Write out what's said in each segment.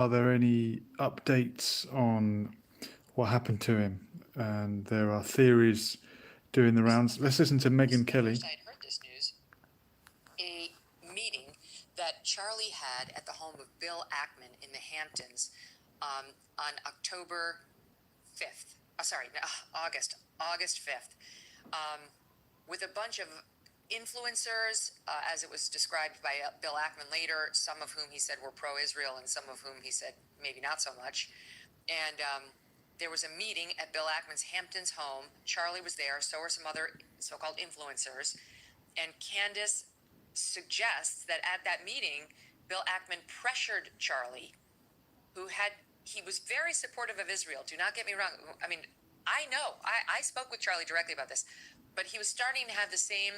Are there any updates on what happened to him? And there are theories doing the rounds. Let's listen to Megyn Kelly. I had heard this news. A meeting that Charlie had at the home of Bill Ackman in the Hamptons on October 5th. August 5th, with a bunch of influencers, as it was described by Bill Ackman later, some of whom he said were pro-Israel and some of whom he said maybe not so much. And there was a meeting at Bill Ackman's Hamptons home. Charlie was there, so were some other so-called influencers. And Candace suggests that at that meeting, Bill Ackman pressured Charlie, he was very supportive of Israel. Do not get me wrong. I mean, I know, I spoke with Charlie directly about this, but he was starting to have the same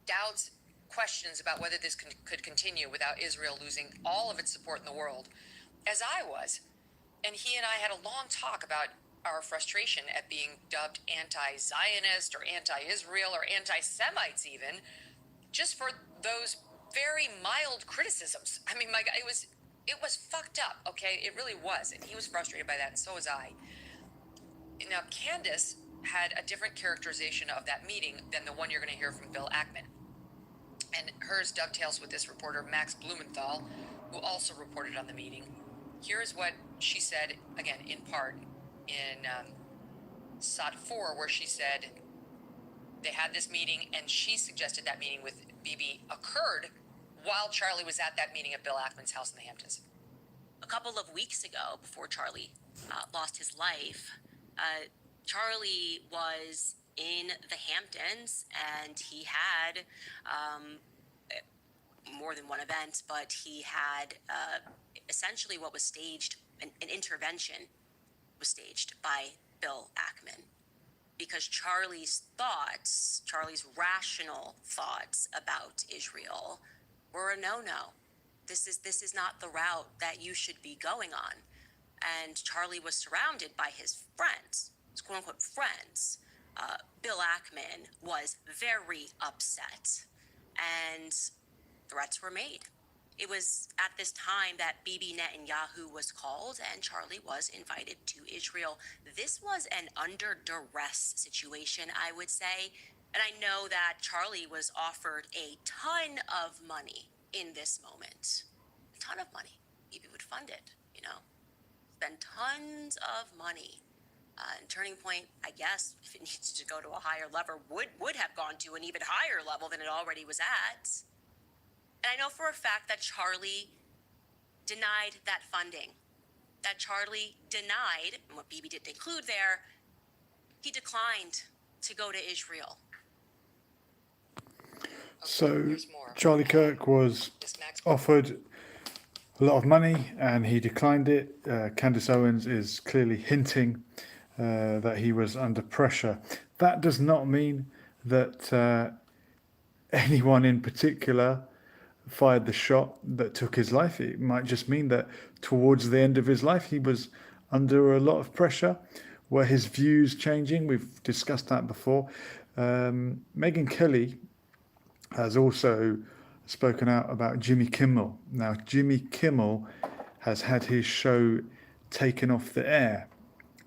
doubts, questions about whether this could continue without Israel losing all of its support in the world, as I was. And he and I had a long talk about our frustration at being dubbed anti-Zionist or anti-Israel or anti-Semites even, just for those very mild criticisms. I mean, my God, it was fucked up, okay? It really was. And he was frustrated by that, and so was I. Now, Candace had a different characterization of that meeting than the one you're going to hear from Bill Ackman. And hers dovetails with this reporter, Max Blumenthal, who also reported on the meeting. Here's what she said, again, in part, in SOT 4, where she said they had this meeting, and she suggested that meeting with Bibi occurred while Charlie was at that meeting at Bill Ackman's house in the Hamptons. A couple of weeks ago, before Charlie lost his life, Charlie was in the Hamptons, and he had more than one event, but he had essentially what was staged, an intervention was staged by Bill Ackman, because Charlie's rational thoughts about Israel were a no-no. This is not the route that you should be going on. And Charlie was surrounded by his friends, his quote-unquote friends. Bill Ackman was very upset, and threats were made. It was at this time that Bibi Netanyahu was called, and Charlie was invited to Israel. This was an under duress situation, I would say. And I know that Charlie was offered a ton of money in this moment. A ton of money. Bibi would fund it, spend tons of money. And Turning Point, I guess, if it needs to go to a higher level, would have gone to an even higher level than it already was at. And I know for a fact that Charlie denied that funding. That Charlie denied, and what Bibi didn't include there, he declined to go to Israel. So Charlie Kirk was offered a lot of money and he declined it. Candace Owens is clearly hinting that he was under pressure. That does not mean that anyone in particular fired the shot that took his life. It might just mean that towards the end of his life he was under a lot of pressure. Were his views changing? We've discussed that before. Megyn Kelly has also spoken out about Jimmy Kimmel. Now, Jimmy Kimmel has had his show taken off the air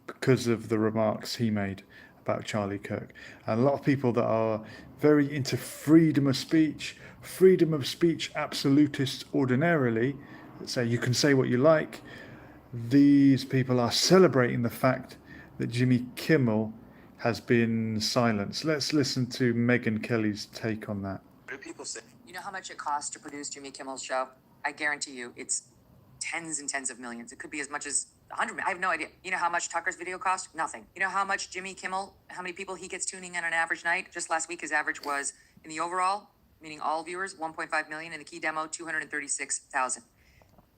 because of the remarks he made about Charlie Kirk. And a lot of people that are very into freedom of speech absolutists ordinarily, that say you can say what you like, these people are celebrating the fact that Jimmy Kimmel has been silenced. Let's listen to Megyn Kelly's take on that. What do people say? You know how much it costs to produce Jimmy Kimmel's show? I guarantee you it's tens and tens of millions. It could be as much as 100. I have no idea. You know how much Tucker's video cost? Nothing. You know how much Jimmy Kimmel, how many people he gets tuning in on an average night? Just last week, his average was, in the overall, meaning all viewers, 1.5 million. In the key demo, 236,000.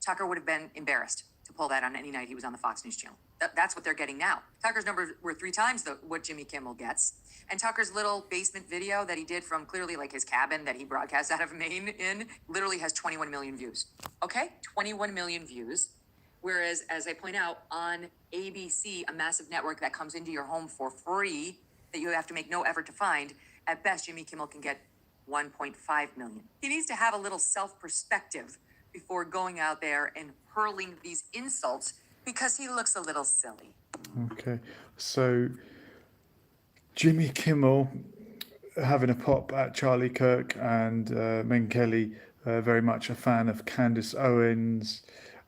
Tucker would have been embarrassed to pull that on any night he was on the Fox News channel. That's what they're getting now. Tucker's numbers were 3 times what Jimmy Kimmel gets. And Tucker's little basement video that he did from clearly like his cabin that he broadcast out of Maine in literally has 21 million views. Okay? 21 million views. Whereas, as I point out, on ABC, a massive network that comes into your home for free, that you have to make no effort to find, at best, Jimmy Kimmel can get 1.5 million. He needs to have a little self-perspective before going out there and hurling these insults because he looks a little silly. Okay, so Jimmy Kimmel having a pop at Charlie Kirk and Megyn Kelly, very much a fan of Candace Owens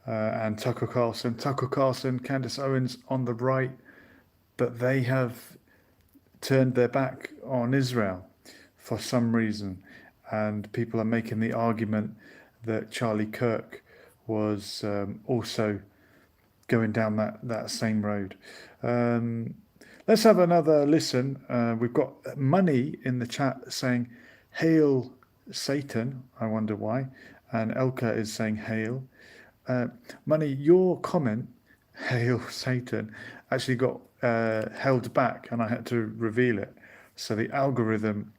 and Tucker Carlson. Tucker Carlson, Candace Owens on the right, but they have turned their back on Israel for some reason, and people are making the argument that Charlie Kirk was also going down that same road. Let's have another listen. We've got Money in the chat saying, "Hail Satan." I wonder why. And Elka is saying, "Hail." Money, your comment, "Hail Satan," actually got held back, and I had to reveal it. So the algorithm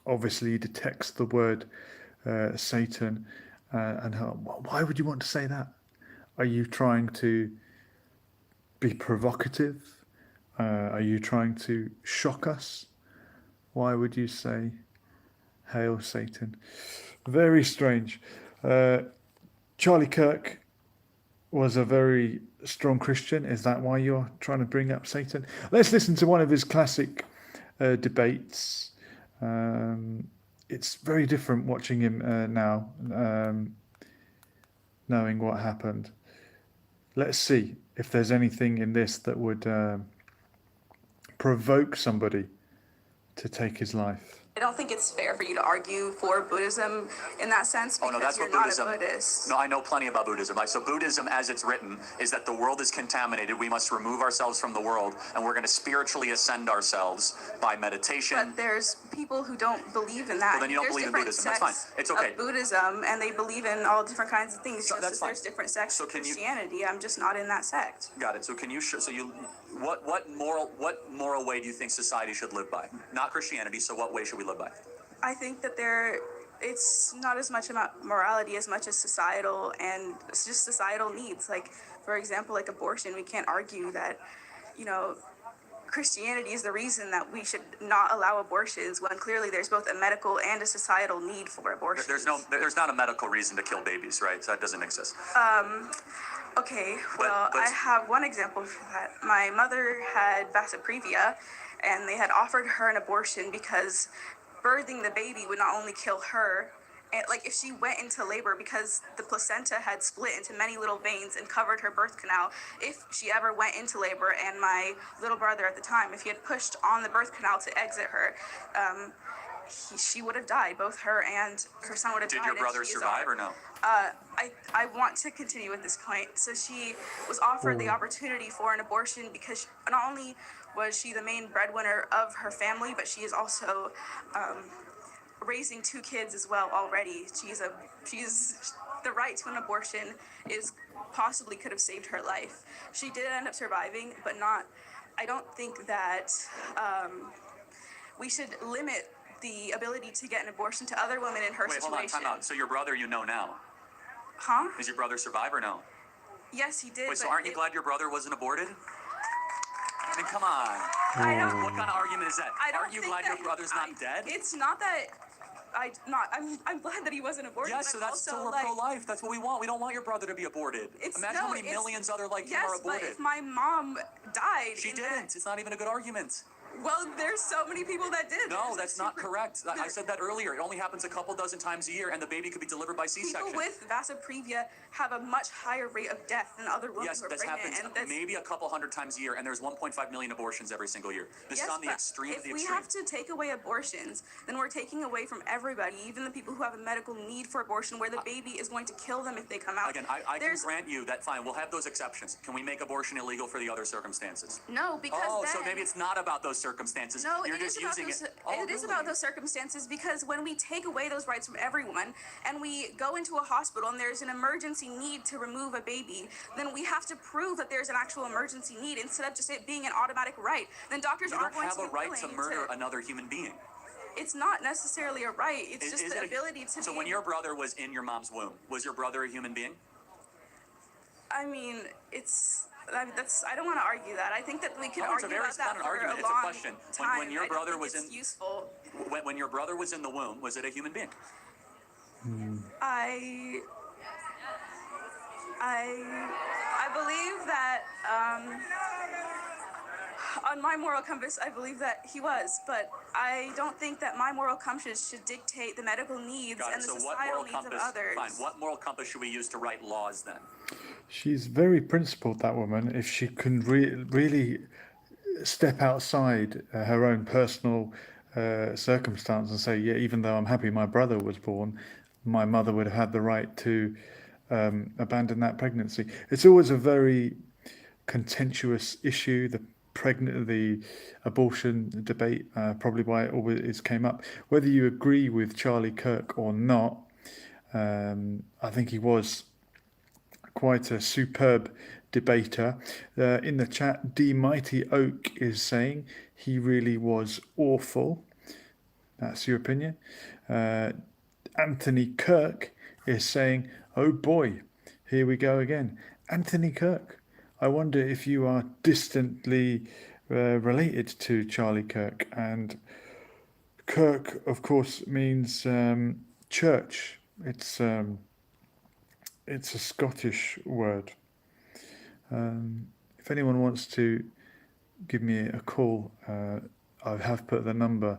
obviously detects the word Satan. And why would you want to say that? Are you trying to be provocative? Are you trying to shock us? Why would you say "Hail Satan"? Very strange. Charlie Kirk was a very strong Christian. Is that why you're trying to bring up Satan? Let's listen to one of his classic debates. It's very different watching him now, knowing what happened. Let's see if there's anything in this that would provoke somebody to take his life. I don't think it's fair for you to argue for Buddhism in that sense because that's you're what not Buddhism, a Buddhist. No, I know plenty about Buddhism. So Buddhism, as it's written, is that the world is contaminated. We must remove ourselves from the world, and we're going to spiritually ascend ourselves by meditation. But there's people who don't believe in that. Well, then you don't There's believe in different Buddhism. That's fine. sects It's okay. of Buddhism, and they believe in all different kinds of things. So Just that's as fine. there's different sects So of can you- Christianity. I'm just not in that sect. Got it. So can you? What moral way do you think society should live by? Not Christianity. So what way should we live by? I think that it's not as much about morality as much as societal, and it's just societal needs. Like, for example, like abortion, we can't argue that, Christianity is the reason that we should not allow abortions when clearly there's both a medical and a societal need for abortion. There's not a medical reason to kill babies, right? So that doesn't exist. Okay, well, I have one example for that. My mother had vasoprevia, and they had offered her an abortion because birthing the baby would not only kill her, and like if she went into labor, because the placenta had split into many little veins and covered her birth canal, if she ever went into labor, and my little brother at the time, if he had pushed on the birth canal to exit her, she would have died. Both her and her son would have died. Did your brother survive or no? I want to continue with this point. So she was offered the opportunity for an abortion because not only was she the main breadwinner of her family, but she is also raising 2 kids as well already. She's the right to an abortion possibly could have saved her life. She did end up surviving, but not. I don't think that we should limit the ability to get an abortion to other women in her situation. Wait, hold on, time out. So your brother you know now? Huh? Does your brother survive or no? Yes, he did. Wait, so aren't you glad your brother wasn't aborted? I mean, come on. I don't. What kind of argument is that? Aren't you glad your brother's not dead? It's not that. I'm glad that he wasn't aborted. Yes, so that's so we're pro-life. That's what we want. We don't want your brother to be aborted. Imagine how many millions other like him are aborted. Yes, but if my mom died, she didn't. It's not even a good argument. Well, there's so many people that did. No, that's not correct. I said that earlier. It only happens a couple dozen times a year, and the baby could be delivered by C-section. People with vasoprevia have a much higher rate of death than other women who are pregnant. Yes, that happens maybe a couple hundred times a year, and there's 1.5 million abortions every single year. This is on the extreme of the extreme. If we have to take away abortions, then we're taking away from everybody, even the people who have a medical need for abortion, where the baby is going to kill them if they come out. Again, I can grant you that, fine, we'll have those exceptions. Can we make abortion illegal for the other circumstances? No, because so maybe it's not about those circumstances. No, You're it just is about using those, it. It is about those circumstances, because when we take away those rights from everyone and we go into a hospital and there's an emergency need to remove a baby, then we have to prove that there's an actual emergency need instead of just it being an automatic right. Then doctors aren't going to be willing to... You don't have a right to murder another human being. It's not necessarily a right. It's just the ability to... So when your brother was in your mom's womb, was your brother a human being? I mean, I don't want to argue that. I think that we can argue about that for a long It's a question. time. When your brother was in... It's useful. When your brother was in the womb, was it a human being? I believe that on my moral compass, I believe that he was, but I don't think that my moral compass should dictate the medical needs Got it. and the So what societal moral needs compass? of others. Fine. What moral compass should we use to write laws then? She's very principled, that woman. If she can really step outside her own personal circumstance and say, yeah, even though I'm happy my brother was born, my mother would have had the right to abandon that pregnancy. It's always a very contentious issue, the abortion debate, probably why it always came up. Whether you agree with Charlie Kirk or not, I think he was quite a superb debater. In the chat, D Mighty Oak is saying he really was awful. That's your opinion. Anthony Kirk is saying, oh boy, here we go again. Anthony Kirk. I wonder if you are distantly related to Charlie Kirk. And Kirk, of course, means church. It's a Scottish word. If anyone wants to give me a call, I have put the number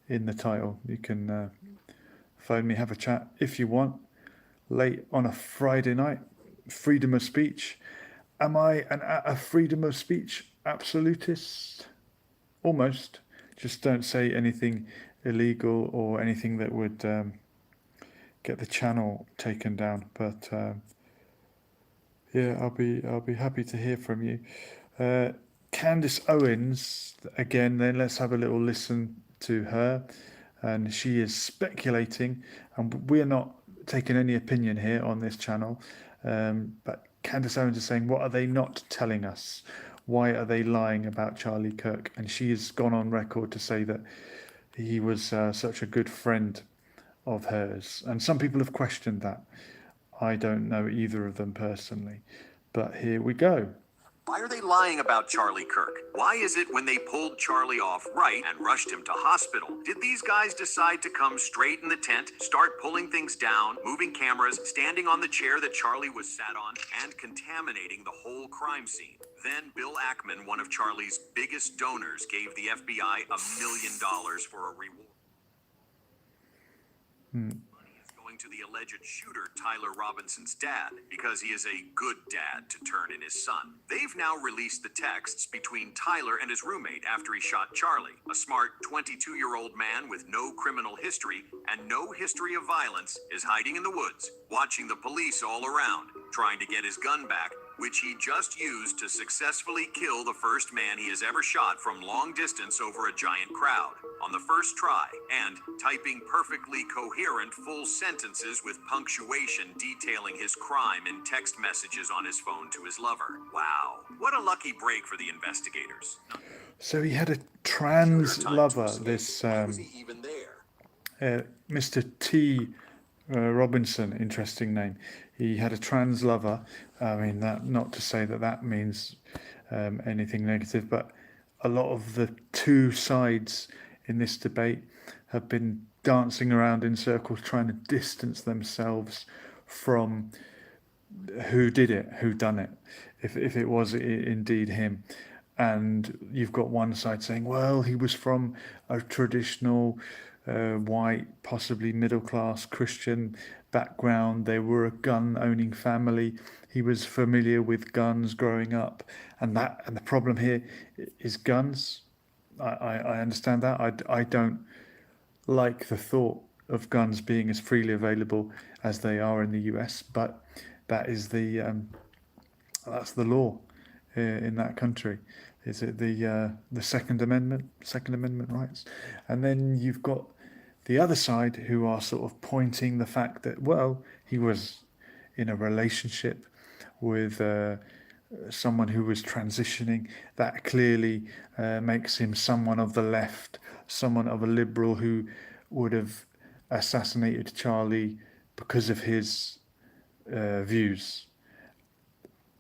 in the title. You can phone me, have a chat if you want. Late on a Friday night, freedom of speech. Am I a freedom of speech absolutist? Almost. Just don't say anything illegal or anything that would get the channel taken down. But yeah, I'll be happy to hear from you. Candace Owens, again, then let's have a little listen to her. And she is speculating, and we're not taking any opinion here on this channel. But Candace Owens is saying, what are they not telling us? Why are they lying about Charlie Kirk? And she has gone on record to say that he was such a good friend of hers. And some people have questioned that. I don't know either of them personally. But here we go. Why are they lying about Charlie Kirk? Why is it when they pulled Charlie off right and rushed him to hospital, did these guys decide to come straight in the tent, start pulling things down, moving cameras, standing on the chair that Charlie was sat on, and contaminating the whole crime scene? Then Bill Ackman, one of Charlie's biggest donors, gave the FBI $1 million for a reward. To the alleged shooter, Tyler Robinson's dad, because he is a good dad to turn in his son. They've now released the texts between Tyler and his roommate after he shot Charlie, a smart 22-year-old man with no criminal history and no history of violence, is hiding in the woods, watching the police all around, trying to get his gun back, which he just used to successfully kill the first man he has ever shot from long distance over a giant crowd on the first try, and typing perfectly coherent full sentences with punctuation detailing his crime in text messages on his phone to his lover. Wow, what a lucky break for the investigators. So he had a trans lover, this Mr. T. Robinson, interesting name. He had a trans lover. I mean, that not to say that that means anything negative, but a lot of the two sides in this debate have been dancing around in circles, trying to distance themselves from who did it, who done it, if it was indeed him. And you've got one side saying, well, he was from a traditional white, possibly middle-class Christian background. They were a gun-owning family. He was familiar with guns growing up, and the problem here is guns. I understand that. I don't like the thought of guns being as freely available as they are in the US, but that is that's the law in that country. Is it the Second Amendment rights? And then you've got the other side who are sort of pointing the fact that, well, he was in a relationship with someone who was transitioning. That clearly makes him someone of the left, someone of a liberal who would have assassinated Charlie because of his views.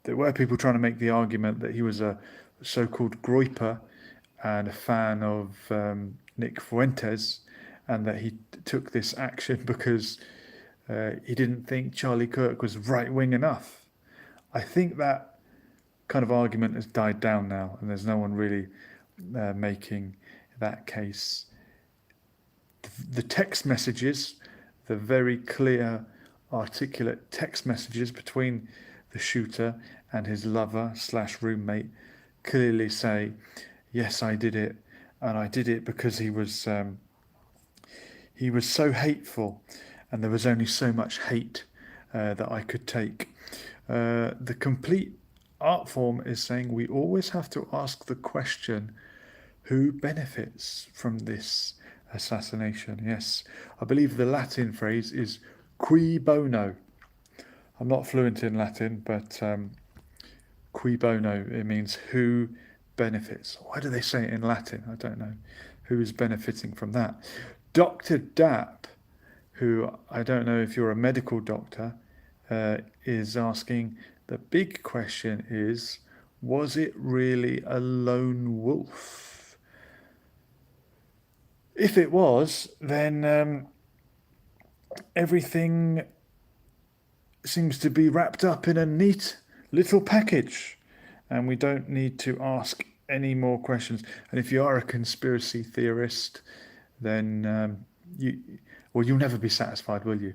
There were people trying to make the argument that he was a so-called groyper and a fan of Nick Fuentes, and that he took this action because he didn't think Charlie Kirk was right-wing enough. I think that kind of argument has died down now, and there's no one really making that case. The text messages, the very clear, articulate text messages between the shooter and his lover / roommate clearly say, yes, I did it, and I did it because he was so hateful, and there was only so much hate that I could take. The complete art form is saying we always have to ask the question, who benefits from this assassination? Yes, I believe the Latin phrase is cui bono. I'm not fluent in Latin, but cui bono, it means who benefits. Why do they say it in Latin? I don't know. Who is benefiting from that? Dr. Dapp, who I don't know if you're a medical doctor, is asking, the big question is, was it really a lone wolf? If it was, then everything seems to be wrapped up in a neat little package, and we don't need to ask any more questions. And if you are a conspiracy theorist, then you'll never be satisfied, will you?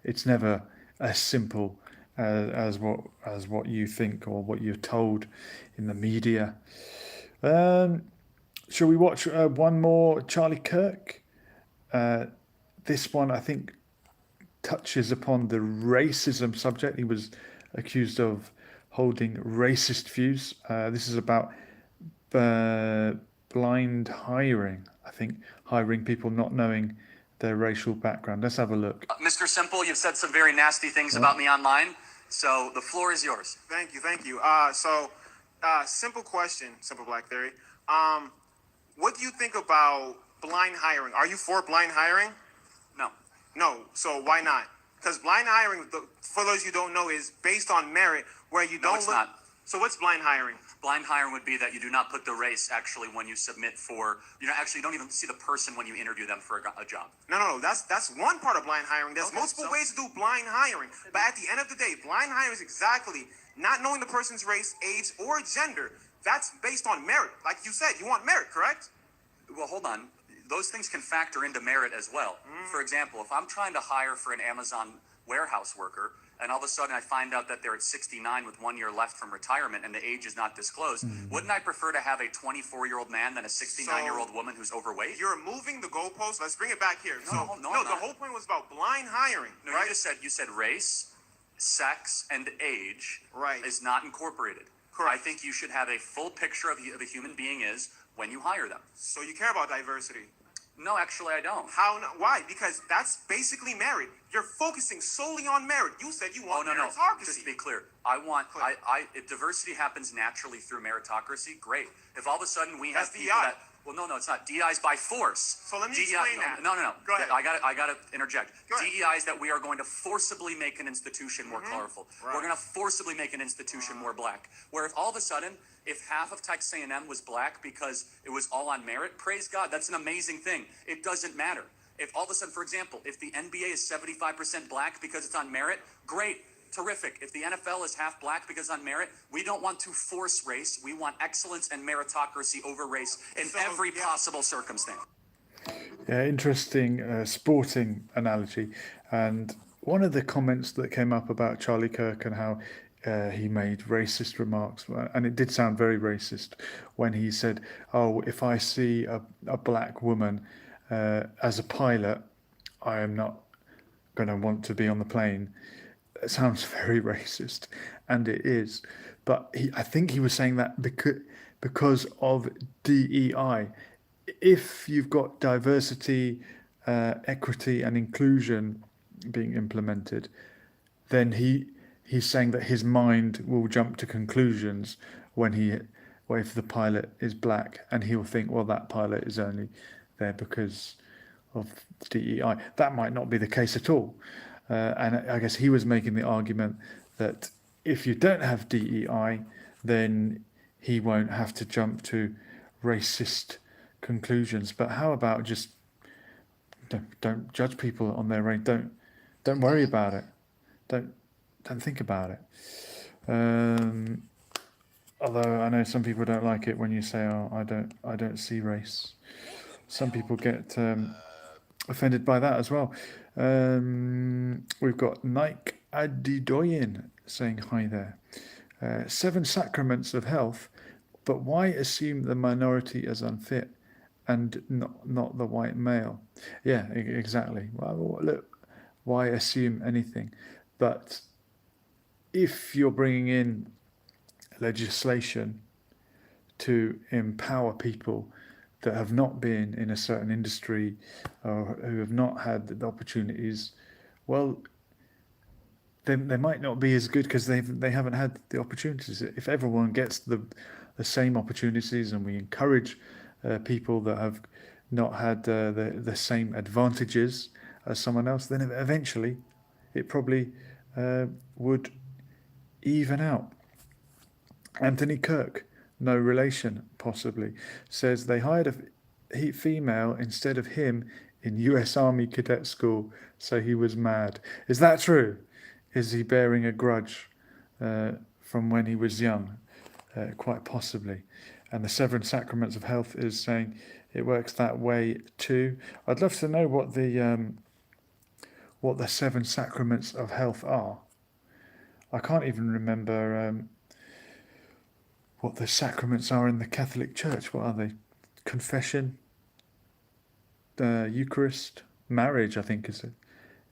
It's never as simple as what you think or what you're told in the media. Shall we watch one more Charlie Kirk? This one, I think, touches upon the racism subject. He was accused of holding racist views. This is about blind hiring, I think, hiring people not knowing their racial background. Let's have a look. Mr. Simple, you've said some very nasty things about me online, so the floor is yours. Thank you. Simple question, Simple Black Theory. What do you think about blind hiring? Are you for blind hiring? No. No. So why not? Because blind hiring, for those you don't know, is based on merit, where you don't it's not. So what's blind hiring? Blind hiring would be that you do not put the race actually when you submit for, you don't even see the person when you interview them for a job. No. That's one part of blind hiring. There's multiple ways to do blind hiring. But at the end of the day, blind hiring is exactly not knowing the person's race, age, or gender. That's based on merit. Like you said, you want merit, correct? Well, hold on. Those things can factor into merit as well. For example, if I'm trying to hire for an Amazon warehouse worker, and all of a sudden I find out that they're at 69 with 1 year left from retirement and the age is not disclosed, wouldn't I prefer to have a 24-year-old man than a 69-year-old woman who's overweight? You're moving the goalpost. Let's bring it back here. No, the whole point was about blind hiring. No, right? you said race, sex, and age is not incorporated. Correct. I think you should have a full picture of who the human being is when you hire them. So you care about diversity? No, actually I don't. How? Why? Because that's basically merit. You're focusing solely on merit. You said you want meritocracy. Just to be clear, if diversity happens naturally through meritocracy, great. If all of a sudden we have people DEI. that, well, no, it's not. DEI is by force. So let me explain that. No. Go ahead. I got to interject. Go ahead. DEI is that we are going to forcibly make an institution more colorful. Right. We're going to forcibly make an institution more black. Where if all of a sudden, if half of Texas A&M was black because it was all on merit, praise God, that's an amazing thing. It doesn't matter. If all of a sudden, for example, if the NBA is 75% black because it's on merit, great. Terrific. If the NFL is half black because on merit, we don't want to force race. We want excellence and meritocracy over race in every possible circumstance. Yeah, interesting sporting analogy. And one of the comments that came up about Charlie Kirk and how he made racist remarks, and it did sound very racist when he said, "Oh, if I see a black woman as a pilot, I am not going to want to be on the plane." It sounds very racist, and it is. But I think he was saying that because of DEI. If you've got diversity, equity, and inclusion being implemented, then he's saying that his mind will jump to conclusions if the pilot is black, and he'll think, well, that pilot is only there because of DEI. That might not be the case at all. And I guess he was making the argument that if you don't have DEI, then he won't have to jump to racist conclusions. But how about just don't judge people on their race? Don't worry about it. Don't think about it. Although I know some people don't like it when you say, "Oh, I don't see race." Some people get offended by that as well. We've got Nike Adidoyin saying hi there. 7 sacraments of health, but why assume the minority as unfit and not the white male? Yeah, exactly. Well, look, why assume anything? But if you're bringing in legislation to empower people that have not been in a certain industry or who have not had the opportunities, well, they might not be as good because they haven't had the opportunities. If everyone gets the same opportunities and we encourage people that have not had the same advantages as someone else, then eventually it probably would even out. Anthony Kirk, no relation possibly, says they hired a female instead of him in US Army Cadet School, so he was mad. Is that true? Is he bearing a grudge from when he was young? Quite possibly. And the 7 sacraments of health is saying it works that way too. I'd love to know what the 7 sacraments of health are. I can't even remember what the sacraments are in the Catholic Church. What are they? Confession, Eucharist, marriage. I think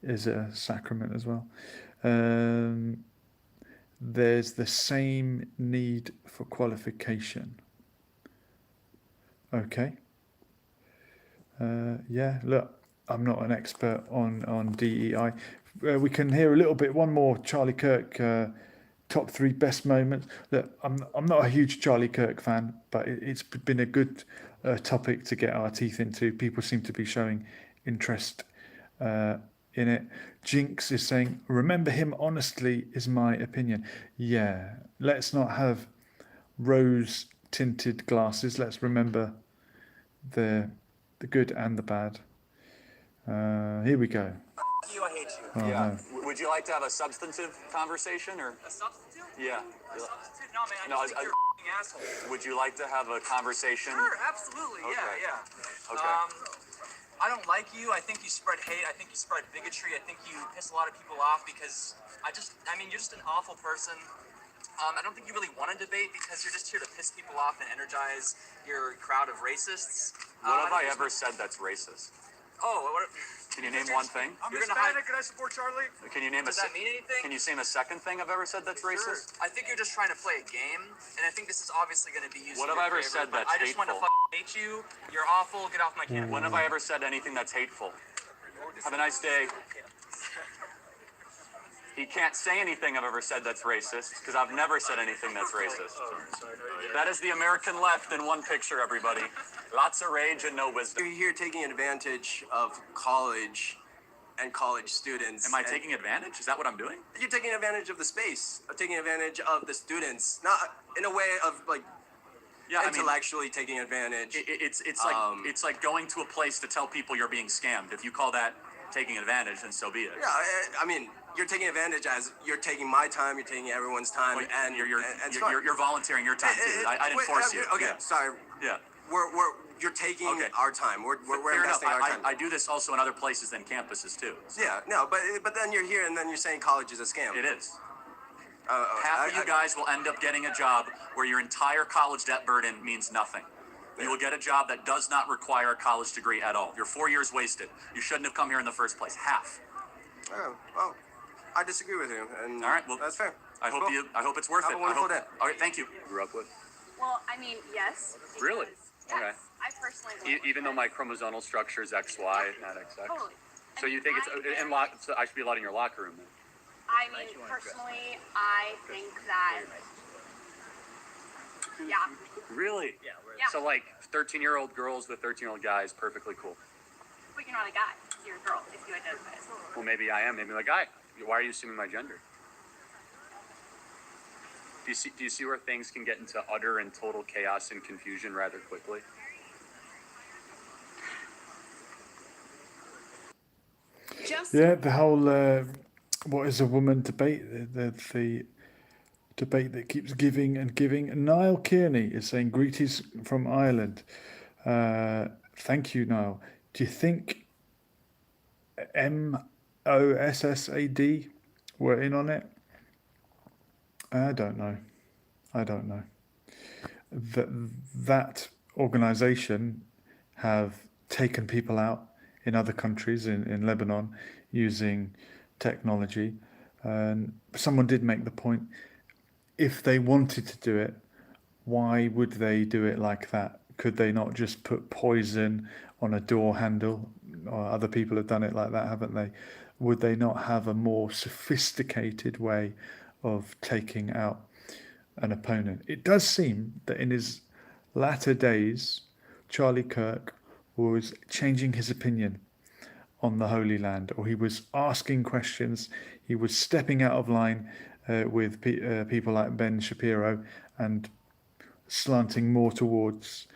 is a sacrament as well. There's the same need for qualification. Okay. Yeah. Look, I'm not an expert on DEI. We can hear a little bit. One more Charlie Kirk. Top 3 best moments. Look, I'm not a huge Charlie Kirk fan, but it's been a good topic to get our teeth into. People seem to be showing interest in it. Jinx is saying, remember him honestly is my opinion. Yeah, let's not have rose tinted glasses. Let's remember the good and the bad. Here we go. You, I hate you. Oh, yeah. no. Would you like to have a substantive conversation or? A substitute? Yeah. A substitute? No, man. I No, just think you're a f***ing asshole. Would you like to have a conversation? Sure, absolutely. Okay. Yeah, yeah. Okay. I don't like you. I think you spread hate. I think you spread bigotry. I think you piss a lot of people off because you're just an awful person. I don't think you really want to debate because you're just here to piss people off and energize your crowd of racists. What have I ever said that's racist? Oh, what? Can you name one thing? I'm Hispanic and I support Charlie. Can you name Does that mean anything? Can you name a second thing I've ever said that's racist? I think you're just trying to play a game, and I think this is obviously going to be used. What have I ever said that's I just want to hateful? hate you. You're awful. Get off my campus. When have I ever said anything that's hateful? Have a nice day. He can't say anything I've ever said that's racist because I've never said anything that's racist. That is the American left in one picture, everybody. Lots of rage and no wisdom. You're here taking advantage of college and college students. Am I taking advantage? Is that what I'm doing? You're taking advantage of the space, taking advantage of the students, not in a way of like intellectually taking advantage. It's like going to a place to tell people you're being scammed. If you call that taking advantage, then so be it. Yeah, I mean, you're taking advantage as you're taking my time, you're taking everyone's time, and you're volunteering your time too. I didn't force you. Okay, sorry. Yeah. You're taking our time. We're investing our time. I do this also in other places than campuses too. So. Yeah, no, but then you're here and then you're saying college is a scam. It is. Half of you guys will end up getting a job where your entire college debt burden means nothing. You will get a job that does not require a college degree at all. Your 4 years wasted. You shouldn't have come here in the first place. Half. Oh, well, I disagree with you, and all right, well, that's fair. I hope it's worth it. Have a wonderful day. All right, thank you. Grew up with. Well, I mean, yes. Really? Yes, Okay. I personally. Even though my chromosomal structure is XY, not XX. Totally. So you think so I should be allowed in your locker room then? I mean, personally, I think that. Yeah. Really? Yeah. So like 13-year-old girls with 13-year-old guys, perfectly cool. But you're not a guy. You're a girl if you identify as a girl. Well, maybe I am. Maybe I'm a guy. Why are you assuming my gender? Do you see where things can get into utter and total chaos and confusion rather quickly? Yeah, the whole what is a woman debate, the Debate that keeps giving and giving. Niall Kearney is saying greetings from Ireland. Thank you, Niall. Do you think MOSSAD were in on it? I don't know. That organisation have taken people out in other countries, in Lebanon, using technology. And someone did make the point, if they wanted to do it, why would they do it like that? Could they not just put poison on a door handle? Or other people have done it like that, haven't they? Would they not have a more sophisticated way of taking out an opponent? It does seem that in his latter days, Charlie Kirk was changing his opinion on the Holy Land, or he was asking questions. He was stepping out of line with people like Ben Shapiro and slanting more towards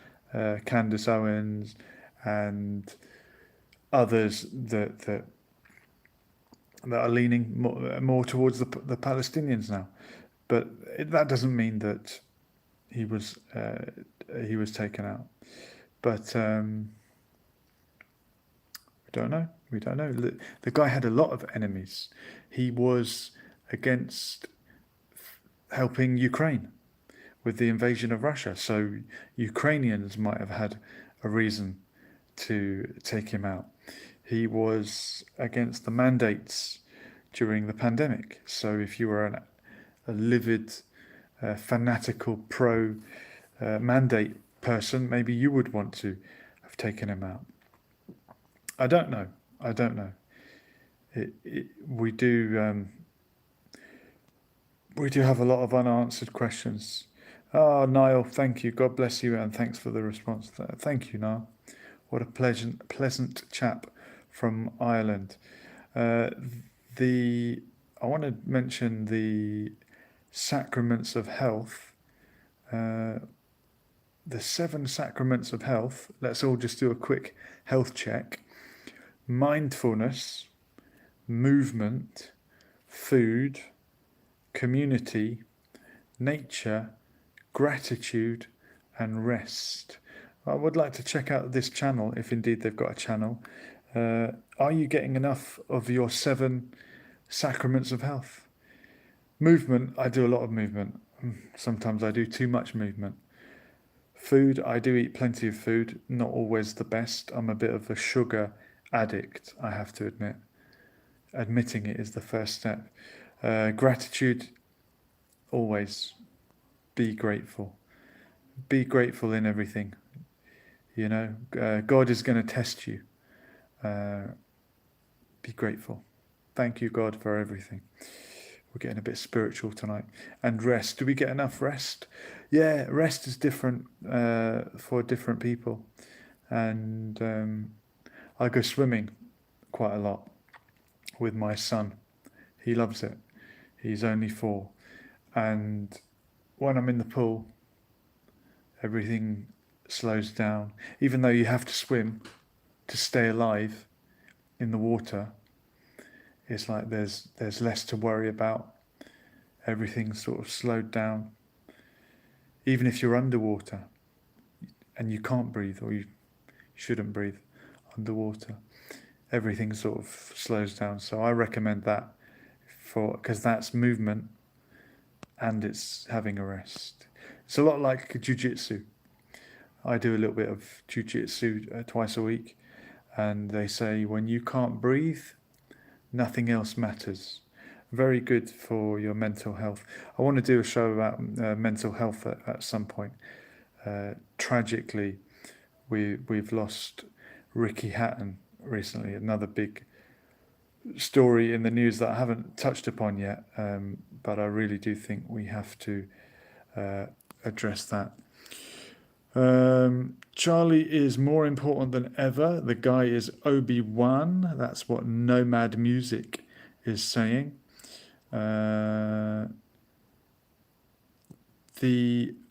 Candace Owens and others that are leaning more towards the Palestinians now. But that doesn't mean that he was taken out. But we don't know. The guy had a lot of enemies. He was against helping Ukraine with the invasion of Russia. So Ukrainians might have had a reason to take him out. He was against the mandates during the pandemic. So if you were a livid, fanatical pro-mandate person, maybe you would want to have taken him out. I don't know. We do have a lot of unanswered questions. Oh, Niall, thank you. God bless you, and thanks for the response. Thank you, Niall. What a pleasant chap from Ireland. I want to mention the sacraments of health. The 7 sacraments of health. Let's all just do a quick health check. Mindfulness, movement, food, community, nature, gratitude, and rest. I would like to check out this channel, if indeed they've got a channel. Are you getting enough of your 7 sacraments of health? Movement, I do a lot of movement. Sometimes I do too much movement. Food, I do eat plenty of food, not always the best. I'm a bit of a sugar addict, I have to admit. Admitting it is the first step. Gratitude, always be grateful. Be grateful in everything. You know, God is going to test you. Be grateful. Thank you, God, for everything. We're getting a bit spiritual tonight. And rest. Do we get enough rest? Yeah, rest is different for different people. And I go swimming quite a lot with my son. He loves it. He's only 4. And when I'm in the pool, everything slows down. Even though you have to swim to stay alive in the water, it's like there's less to worry about. Everything's sort of slowed down. Even if you're underwater and you can't breathe, or you shouldn't breathe underwater, everything sort of slows down. So I recommend that because that's movement and it's having a rest. It's a lot like jiu-jitsu. I do a little bit of jiu-jitsu twice a week, and they say when you can't breathe, nothing else matters. Very good for your mental health. I want to do a show about mental health at some point. Tragically, we've lost Ricky Hatton recently, another big story in the news that I haven't touched upon yet, but I really do think we have to address that. Charlie is more important than ever. The guy is Obi-Wan. That's what Nomad Music is saying. The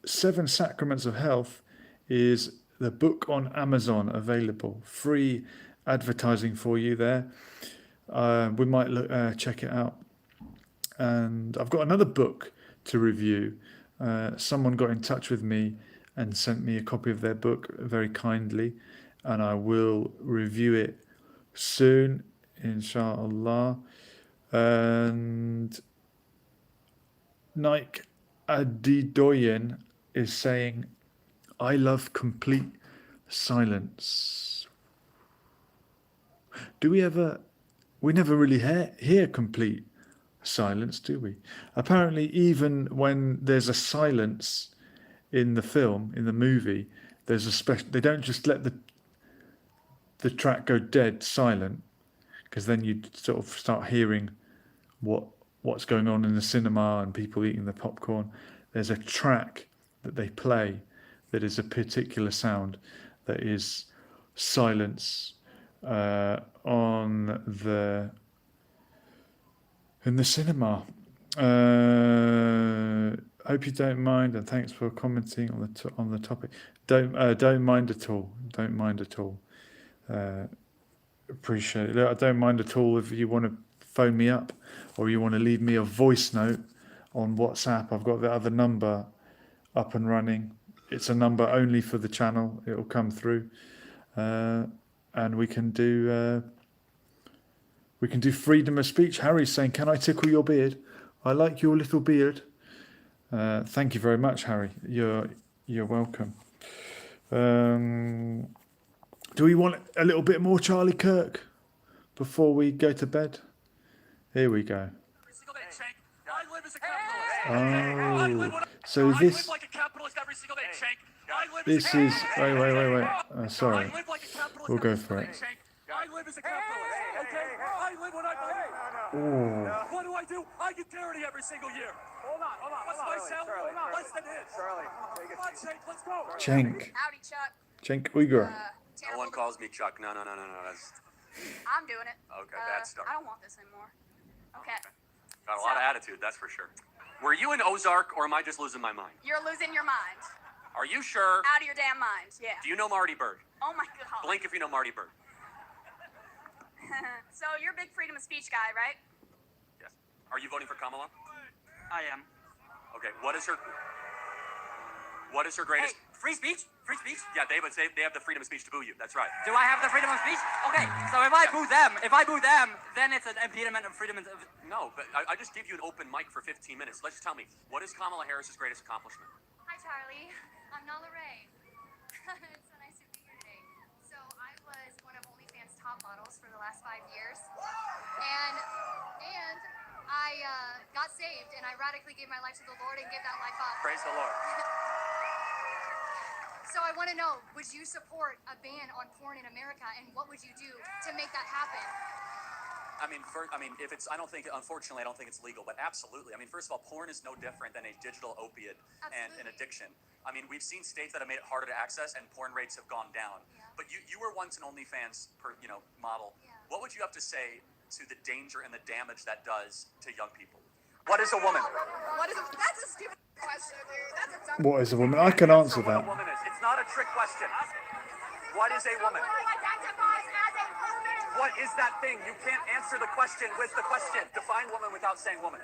7 Sacraments of Health is the book on Amazon, available. Free advertising for you there. We might check it out. And I've got another book to review. Someone got in touch with me and sent me a copy of their book very kindly, and I will review it soon, inshallah. And Nike Adidoyen is saying, I love complete silence. We never really hear complete silence, do we? Apparently, even when there's a silence in the film, in the movie, there's a special. They don't just let the track go dead silent, because then you'd sort of start hearing what's going on in the cinema and people eating the popcorn. There's a track that they play that is a particular sound that is silence in the cinema. Hope you don't mind, and thanks for commenting on the topic. Don't mind at all. Don't mind at all. Appreciate it. Look, I don't mind at all if you want to phone me up or you want to leave me a voice note on WhatsApp. I've got the other number up and running. It's a number only for the channel. It'll come through, and we can do freedom of speech. Harry's saying, "Can I tickle your beard? I like your little beard." Thank you very much, Harry. You're welcome. Do we want a little bit more Charlie Kirk before we go to bed? Here we go. Oh, so this is wait. Sorry, we'll go for it. I live as a capitalist. Okay, I live when I believe. Oh. What do? I get dirty every single year. Hold on. What's my salary? Less than his. Charlie, come on, Cenk, let's go. Cenk. Howdy, Chuck. Cenk Uyghur. No one calls me Chuck. No. I'm doing it. Okay, bad start. I don't want this anymore. Okay. Got a lot of attitude, that's for sure. Were you in Ozark, or am I just losing my mind? You're losing your mind. Are you sure? Out of your damn mind, yeah. Do you know Marty Bird? Oh my God. Blink if you know Marty Bird. So you're a big freedom of speech guy, right? Yes. Are you voting for Kamala? I am. Okay. What is her greatest? Hey, free speech? Free speech? Yeah, they have the freedom of speech to boo you. That's right. Do I have the freedom of speech? Okay, so if I boo them, then it's an impediment of freedom of... No, but I just give you an open mic for 15 minutes. Let's just tell me, what is Kamala Harris's greatest accomplishment? Hi, Charlie. I'm Nala Ray. It's so nice to be here today. So I was one of OnlyFans top models for the last 5 years. And I got saved and I radically gave my life to the Lord and gave that life up. Praise the Lord. So I want to know, would you support a ban on porn in America, and what would you do to make that happen? Unfortunately, I don't think it's legal, but absolutely. I mean, first of all, porn is no different than a digital opiate and an addiction. I mean, we've seen states that have made it harder to access, and porn rates have gone down. Yeah. But you were once an OnlyFans model. Yeah. What would you have to say to the danger and the damage that does to young people? What is a woman? That's a stupid question, dude. That's a dumb What is a woman? I can answer that. What a woman is. It's not a trick question. What is a woman? What is that thing? You can't answer the question with the question. Define woman without saying woman.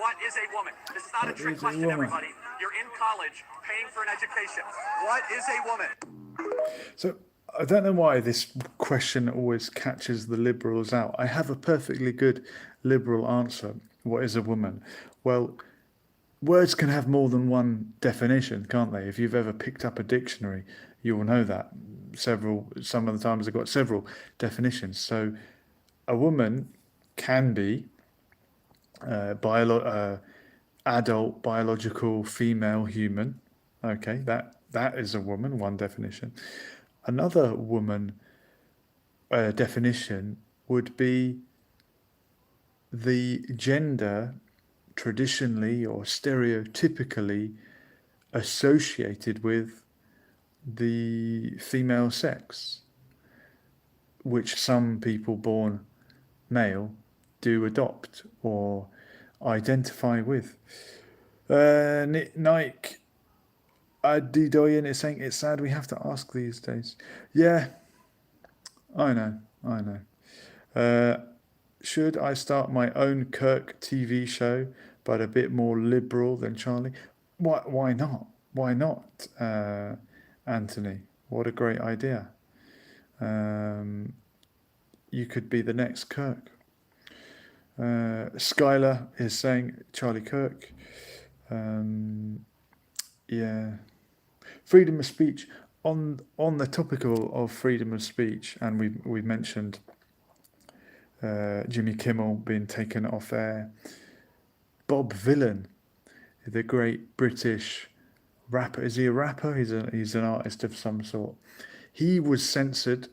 What is a woman? This is not a trick question, everybody. You're in college, paying for an education. What is a woman? So I don't know why this question always catches the liberals out. I have a perfectly good liberal answer. What is a woman? Well, words can have more than one definition, can't they? If you've ever picked up a dictionary, you'll know that. Some of the times they've got several definitions. So a woman can be adult, biological, female, human. Okay, that is a woman, one definition. Another woman definition would be the gender traditionally or stereotypically associated with the female sex, which some people born male do adopt or identify with. Nike Adidoyen is saying it's sad we have to ask these days. Yeah, I know. should I start my own Kirk TV show, but a bit more liberal than Charlie? Why not? Why not, Anthony? What a great idea. You could be the next Kirk. Skylar is saying Charlie Kirk. Yeah. Freedom of speech. On the topic of freedom of speech, and we mentioned Jimmy Kimmel being taken off air. Bob Vylan, the great British rapper. Is he a rapper? He's an artist of some sort. He was censored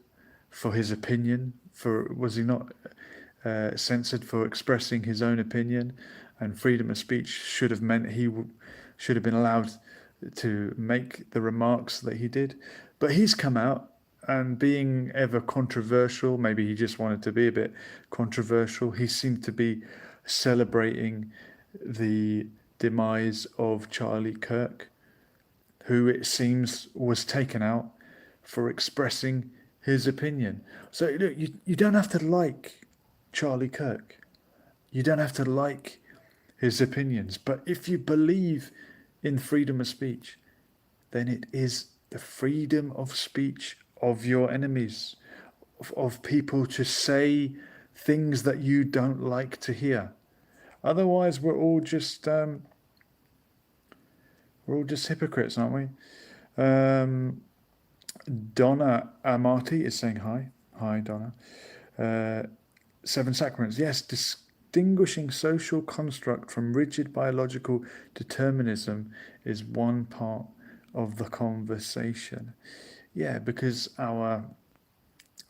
for his opinion. Was he not censored for expressing his own opinion? And freedom of speech should have meant he should have been allowed to make the remarks that he did. But he's come out, and being ever controversial, maybe he just wanted to be a bit controversial, he seemed to be celebrating the demise of Charlie Kirk, who it seems was taken out for expressing his opinion. So look, you don't have to like Charlie Kirk. You don't have to like his opinions. But if you believe in freedom of speech, then it is the freedom of speech of your enemies, of people to say things that you don't like to hear. Otherwise, we're all just hypocrites, aren't we? Donna Amati is saying hi. Hi, Donna. Seven Sacraments. Yes, distinguishing social construct from rigid biological determinism is one part of the conversation. Yeah, because our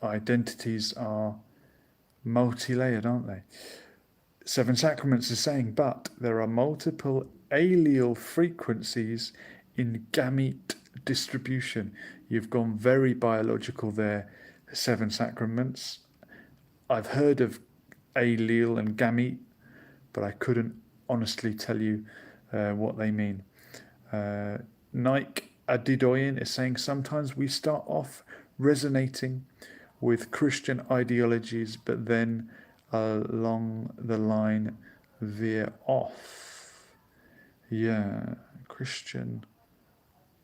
identities are multi-layered, aren't they? Seven Sacraments is saying, but there are multiple allele frequencies in gamete distribution. You've gone very biological there, Seven Sacraments. I've heard of allele and gamete, but I couldn't honestly tell you what they mean. Nike Adidoyan is saying sometimes we start off resonating with Christian ideologies, but then along the line veer off. Yeah, Christian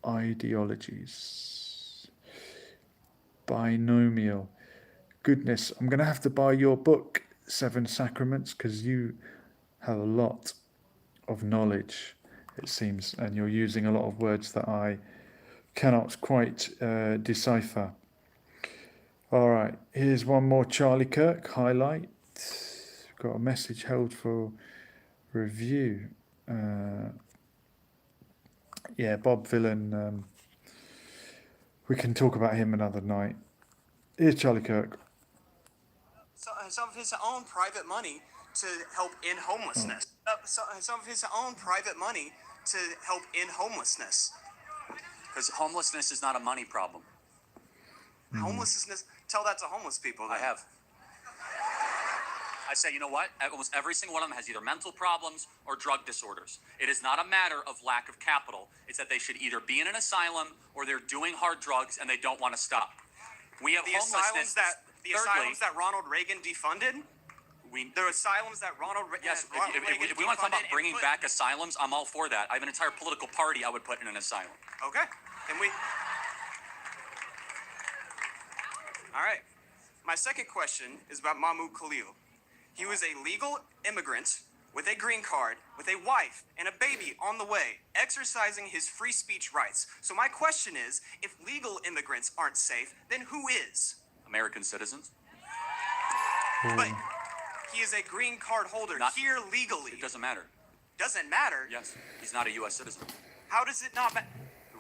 ideologies. Binomial. Goodness, I'm going to have to buy your book, Seven Sacraments, because you have a lot of knowledge, it seems, and you're using a lot of words that I cannot quite decipher. All right, here's one more Charlie Kirk highlight. Got a message held for review. Yeah, Bob Vylan. We can talk about him another night. Here's Charlie Kirk. Some of his own private money to help end homelessness. Some of his own private money to help end homelessness. Because homelessness is not a money problem. Homelessness, tell that to homeless people. I have. I say, you know what? Almost every single one of them has either mental problems or drug disorders. It is not a matter of lack of capital. It's that they should either be in an asylum or they're doing hard drugs and they don't want to stop. We have homelessness. Asylums that Ronald Reagan defunded? The asylums that Ronald Reagan Yes, if we want to talk about bringing back asylums, I'm all for that. I have an entire political party I would put in an asylum. Okay. Can we? All right. My second question is about Mahmoud Khalil. He was a legal immigrant with a green card, with a wife and a baby on the way, exercising his free speech rights. So my question is, if legal immigrants aren't safe, then who is? American citizens? But he is a green card holder here legally. It doesn't matter. Doesn't matter? Yes, he's not a U.S. citizen. How does it not matter?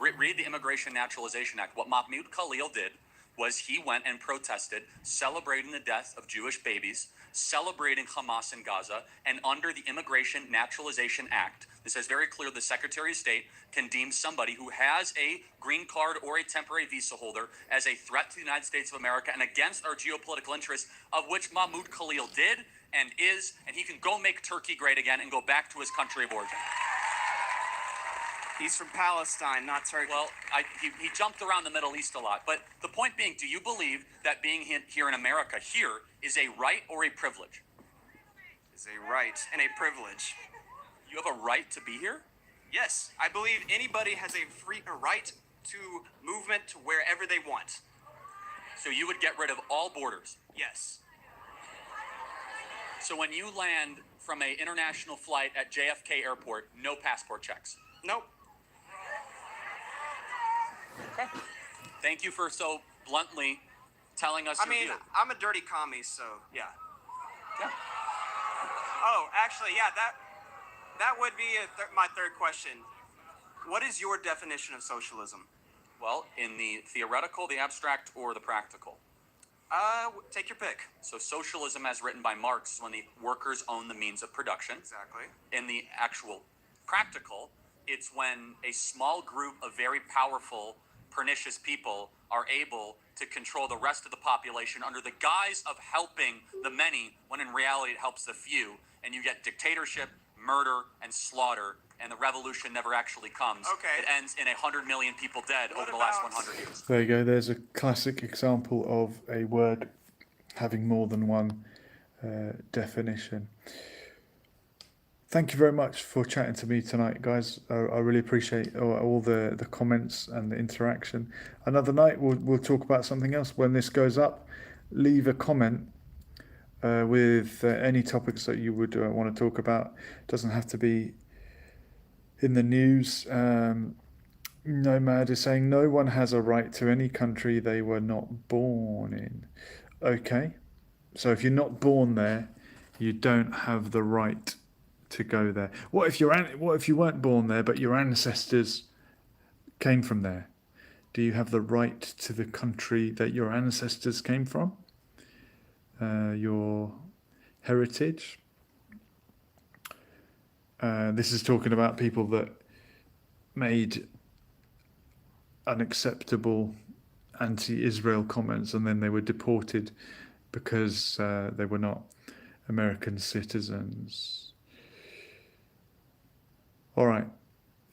Read the Immigration Naturalization Act. What Mahmoud Khalil did was he went and protested, celebrating the death of Jewish babies, celebrating Hamas in Gaza, and under the Immigration Naturalization Act, this says very clear the Secretary of State can deem somebody who has a green card or a temporary visa holder as a threat to the United States of America and against our geopolitical interests, of which Mahmoud Khalil did and is, and he can go make Turkey great again and go back to his country of origin. He's from Palestine, not Turkey. Well, he jumped around the Middle East a lot. But the point being, do you believe that being here in America here is a right or a privilege? is a right and a privilege. You have a right to be here? Yes, I believe anybody has a right to movement to wherever they want. So you would get rid of all borders? Yes. So when you land from an international flight at JFK Airport, no passport checks? Nope. Okay. Thank you for so bluntly telling us your view. I'm a dirty commie, so yeah. Yeah. Oh, actually, yeah, that would be my third question. What is your definition of socialism? Well, in the theoretical, the abstract, or the practical? Take your pick. So socialism as written by Marx is when the workers own the means of production. Exactly. In the actual practical, it's when a small group of very powerful, pernicious people are able to control the rest of the population under the guise of helping the many, when in reality it helps the few, and you get dictatorship, murder, and slaughter, and the revolution never actually comes. Okay. It ends in 100 million people dead over the last 100 years. There you go. There's a classic example of a word having more than one definition. Thank you very much for chatting to me tonight, guys. I really appreciate all the comments and the interaction. Another night we'll talk about something else. When this goes up, leave a comment with any topics that you would want to talk about. It doesn't have to be in the news. Nomad is saying no one has a right to any country they were not born in. Okay, so if you're not born there, you don't have the right to go there. What if you weren't born there, but your ancestors came from there? Do you have the right to the country that your ancestors came from? Your heritage? This is talking about people that made unacceptable anti-Israel comments and then they were deported because they were not American citizens. All right,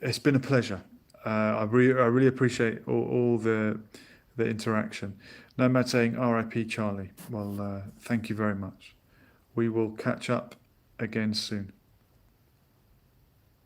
it's been a pleasure. I really appreciate all the interaction. Nomad saying R.I.P. Charlie. Well, thank you very much. We will catch up again soon.